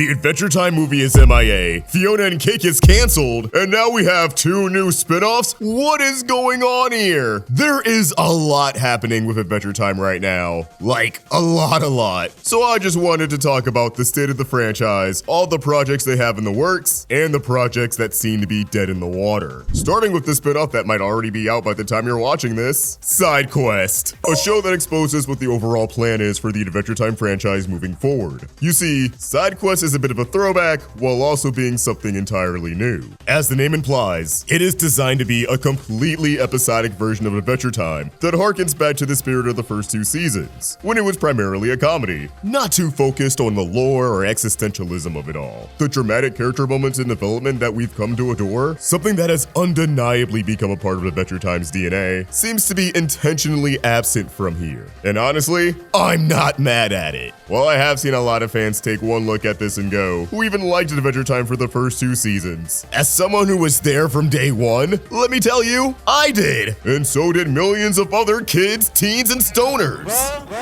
The Adventure Time movie is MIA, Fionna and Cake is canceled, and now we have 2 new spin-offs? What is going on here? There is a lot happening with Adventure Time right now. Like, a lot. So I just wanted to talk about the state of the franchise, all the projects they have in the works, and the projects that seem to be dead in the water. Starting with the spin-off that might already be out by the time you're watching this, Side Quest, a show that exposes what the overall plan is for the Adventure Time franchise moving forward. You see, Side Quest is a bit of a throwback while also being something entirely new. As the name implies, it is designed to be a completely episodic version of Adventure Time that harkens back to the spirit of the first 2 seasons, when it was primarily a comedy, not too focused on the lore or existentialism of it all. The dramatic character moments in development that we've come to adore, something that has undeniably become a part of Adventure Time's DNA, seems to be intentionally absent from here. And honestly, I'm not mad at it. While I have seen a lot of fans take one look at this and go, who even liked Adventure Time for the first 2 seasons. As someone who was there from day 1, let me tell you, I did. And so did millions of other kids, teens, and stoners.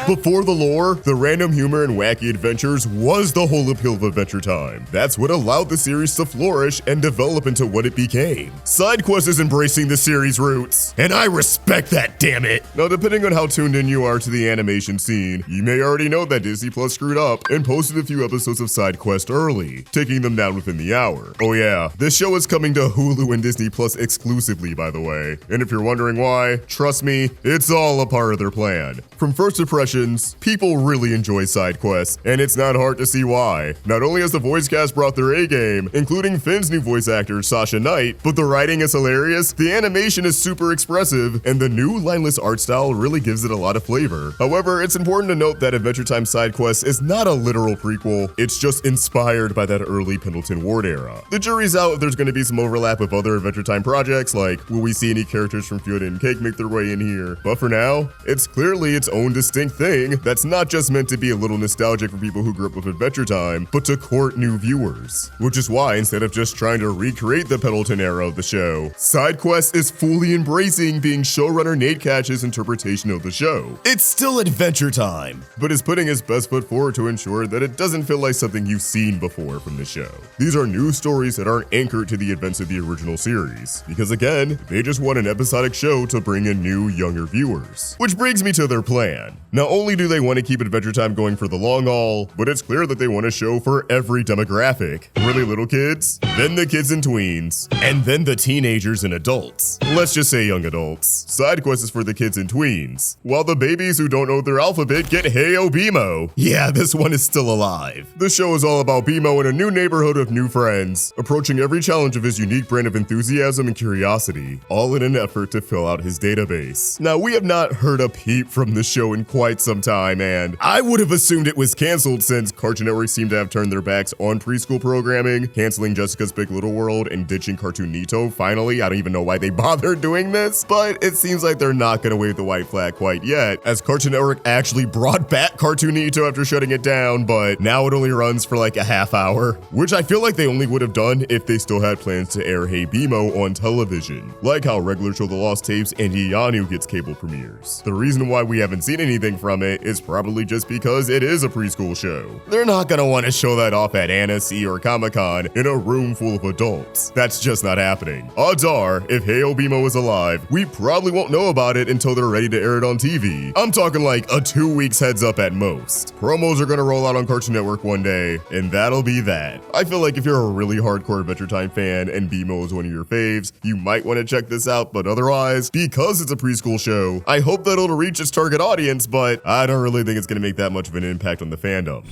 Before the lore, the random humor and wacky adventures was the whole appeal of Adventure Time. That's what allowed the series to flourish and develop into what it became. Side Quest is embracing the series' roots, and I respect that, damn it. Now, depending on how tuned in you are to the animation scene, you may already know that Disney Plus screwed up and posted a few episodes of Side Quest early, taking them down within the hour. Oh yeah, this show is coming to Hulu and Disney Plus exclusively, by the way. And if you're wondering why, trust me, it's all a part of their plan. From first impressions, people really enjoy Side Quest, and it's not hard to see why. Not only has the voice cast brought their A-game, including Finn's new voice actor, Sasha Knight, but the writing is hilarious, the animation is super expressive, and the new lineless art style really gives it a lot of flavor. However, it's important to note that Adventure Time Side Quest is not a literal prequel, it's just inspired by that early Pendleton Ward era. The jury's out if there's going to be some overlap with other Adventure Time projects, like will we see any characters from Fionna and Cake make their way in here? But for now, it's clearly its own distinct thing that's not just meant to be a little nostalgic for people who grew up with Adventure Time, but to court new viewers. Which is why, instead of just trying to recreate the Pendleton era of the show, Side Quest is fully embracing being showrunner Nate Catch's interpretation of the show. It's still Adventure Time, but is putting his best foot forward to ensure that it doesn't feel like something you've seen before from the show. These are new stories that aren't anchored to the events of the original series, because again, they just want an episodic show to bring in new, younger viewers. Which brings me to their plan. Not only do they want to keep Adventure Time going for the long haul, but it's clear that they want a show for every demographic. Really little kids, then the kids and tweens, and then the teenagers and adults. Let's just say young adults. Side Quest is for the kids and tweens, while the babies who don't know their alphabet get Heyo Bimo. Yeah, this one is still alive. The show is all about Bimo in a new neighborhood of new friends, approaching every challenge of his unique brand of enthusiasm and curiosity, all in an effort to fill out his database. Now, we have not heard a peep from the show in quite some time, and I would have assumed it was canceled since Cartoon Network seemed to have turned their backs on preschool programming, canceling Jessica's Big Little World and ditching Cartoonito finally. I don't even know why they bothered doing this, but it seems like they're not gonna wave the white flag quite yet, as Cartoon Network actually brought back Cartoonito after shutting it down, but now it only runs for like a half hour, which I feel like they only would have done if they still had plans to air Heyo Bimo on television, like how regular Show the Lost Tapes and Yanu gets cable premieres. The reason why we haven't seen anything from it is probably just because it is a preschool show. They're not gonna want to show that off at Annecy or Comic-Con in a room full of adults. That's just not happening. Odds are, if Heyo Bimo is alive, we probably won't know about it until they're ready to air it on TV. I'm talking like a 2 weeks heads up at most. Promos are gonna roll out on Cartoon Network one day, and that'll be that. I feel like if you're a really hardcore Adventure Time fan and Bimo is one of your faves, you might want to check this out, but otherwise, because it's a preschool show, I hope that it'll reach its target audience, but I don't really think it's gonna make that much of an impact on the fandom.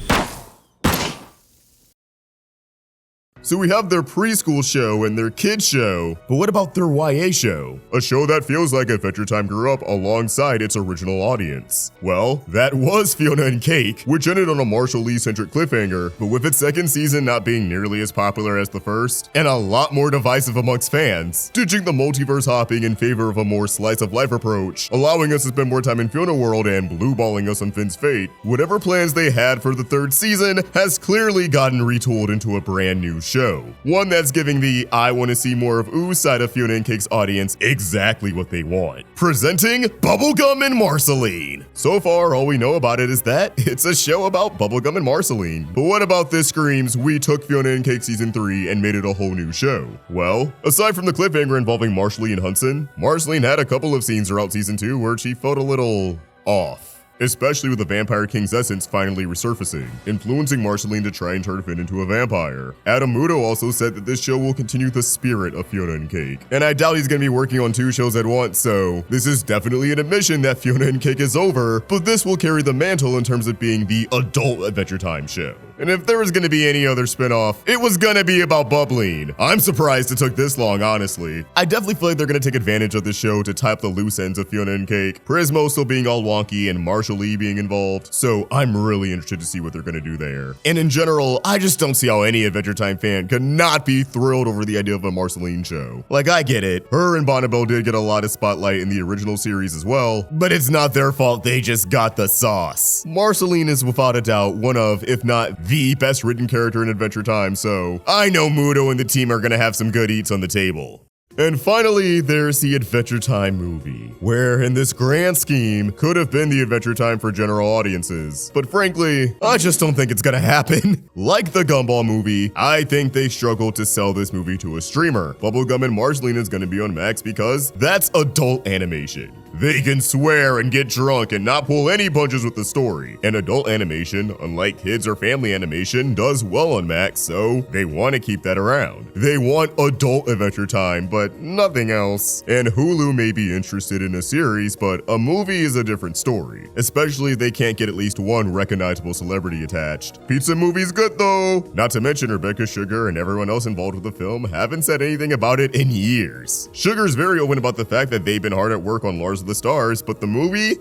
So we have their preschool show and their kids show, but what about their YA show? A show that feels like Adventure Time grew up alongside its original audience. Well, that was Fionna and Cake, which ended on a Marshall Lee-centric cliffhanger, but with its second season not being nearly as popular as the first, and a lot more divisive amongst fans, ditching the multiverse hopping in favor of a more slice-of-life approach, allowing us to spend more time in Fionna World and blue-balling us on Finn's fate. Whatever plans they had for the third season has clearly gotten retooled into a brand new show. show. One that's giving the I want to see more of Ooh side of Fionna and Cake's audience exactly what they want. Presenting Bubblegum and Marceline. So far, all we know about it is that it's a show about Bubblegum and Marceline. But what about this screams we took Fionna and Cake Season 3 and made it a whole new show? Well, aside from the cliffhanger involving Marceline and Hudson, Marceline had a couple of scenes throughout Season 2 where she felt a little off. Especially with the Vampire King's essence finally resurfacing, influencing Marceline to try and turn Finn into a vampire. Adam Muto also said that this show will continue the spirit of Fionna and Cake. And I doubt he's gonna be working on 2 shows at once, so this is definitely an admission that Fionna and Cake is over, but this will carry the mantle in terms of being the adult Adventure Time show. And if there was gonna be any other spinoff, it was gonna be about Bubbling. I'm surprised it took this long, honestly. I definitely feel like they're gonna take advantage of this show to tie up the loose ends of Fionna and Cake, Prismo still being all wonky and Marshall Lee being involved, so I'm really interested to see what they're gonna do there. And in general, I just don't see how any Adventure Time fan could not be thrilled over the idea of a Marceline show. Like, I get it, her and Bonnabelle did get a lot of spotlight in the original series as well, but it's not their fault, they just got the sauce. Marceline is without a doubt one of, if not the best written character in Adventure Time, so I know Muto and the team are gonna have some good eats on the table. And finally, there's the Adventure Time movie, where in this grand scheme could have been the Adventure Time for general audiences. But frankly, I just don't think it's gonna happen. Like the Gumball movie, I think they struggled to sell this movie to a streamer. Bubblegum and Marceline is gonna be on Max because that's adult animation. They can swear and get drunk and not pull any punches with the story. And adult animation, unlike kids or family animation, does well on Max, so they want to keep that around. They want adult Adventure Time, but nothing else. And Hulu may be interested in a series, but a movie is a different story, especially if they can't get at least one recognizable celebrity attached. Pizza movie's good though. Not to mention Rebecca Sugar and everyone else involved with the film haven't said anything about it in years. Sugar's very open about the fact that they've been hard at work on Lars of the Stars, but the movie?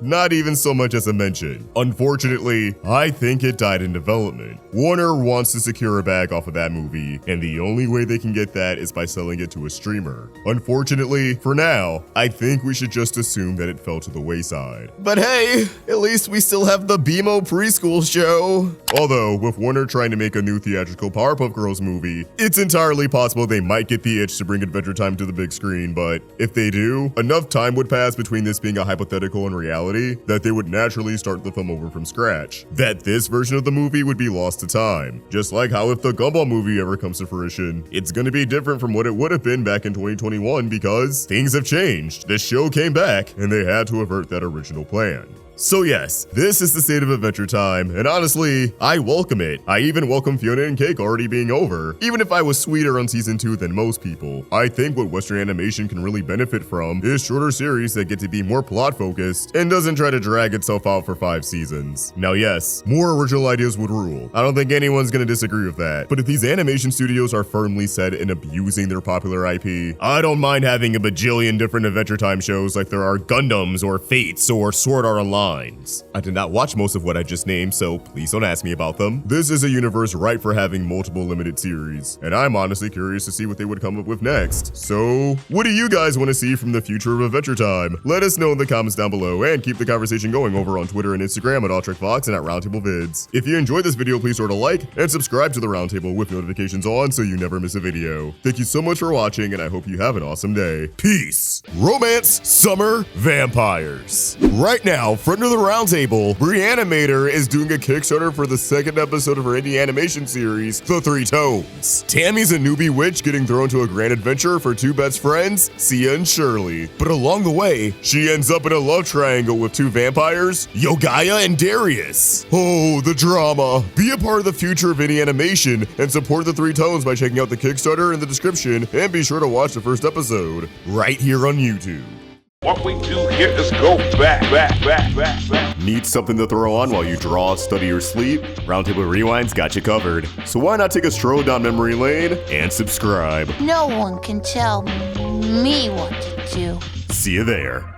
Not even so much as a mention. Unfortunately, I think it died in development. Warner wants to secure a bag off of that movie, and the only way they can get that is by selling it to a streamer. Unfortunately, for now, I think we should just assume that it fell to the wayside. But hey, at least we still have the BMO preschool show. Although, with Warner trying to make a new theatrical Powerpuff Girls movie, it's entirely possible they might get the itch to bring Adventure Time to the big screen, but if they do, enough time would pass between this being a hypothetical and reality that they would naturally start the film over from scratch. That this version of the movie would be lost to time. Just like how if the Gumball movie ever comes to fruition, it's gonna be different from what it would have been back in 2021 because things have changed. The show came back and they had to avert that original plan. So yes, this is the state of Adventure Time, and honestly, I welcome it. I even welcome Fionna and Cake already being over, even if I was sweeter on Season 2 than most people. I think what Western animation can really benefit from is shorter series that get to be more plot-focused and doesn't try to drag itself out for 5 seasons. Now yes, more original ideas would rule. I don't think anyone's gonna disagree with that, but if these animation studios are firmly set in abusing their popular IP, I don't mind having a bajillion different Adventure Time shows like there are Gundams or Fates or Sword Art Online. I did not watch most of what I just named, so please don't ask me about them. This is a universe ripe for having multiple limited series, and I'm honestly curious to see what they would come up with next. So, what do you guys want to see from the future of Adventure Time? Let us know in the comments down below, and keep the conversation going over on Twitter and Instagram at AllTrickFox and at Roundtable Vids. If you enjoyed this video, please sort a like and subscribe to the Roundtable with notifications on so you never miss a video. Thank you so much for watching, and I hope you have an awesome day. Peace. Romance, summer, vampires. Right now, friend of the Roundtable, Reanimator is doing a Kickstarter for the 2nd episode of her indie animation series, The Three Tones. Tammy's a newbie witch getting thrown to a grand adventure for 2 best friends, Sia and Shirley. But along the way, she ends up in a love triangle with 2 vampires, Yogaya and Darius. Oh, the drama. Be a part of the future of indie animation and support The Three Tones by checking out the Kickstarter in the description, and be sure to watch the 1st episode right here on YouTube. What we do here is go back. Need something to throw on while you draw, study, or sleep? Roundtable Rewind's got you covered. So why not take a stroll down memory lane and subscribe? No one can tell me what to do. See you there.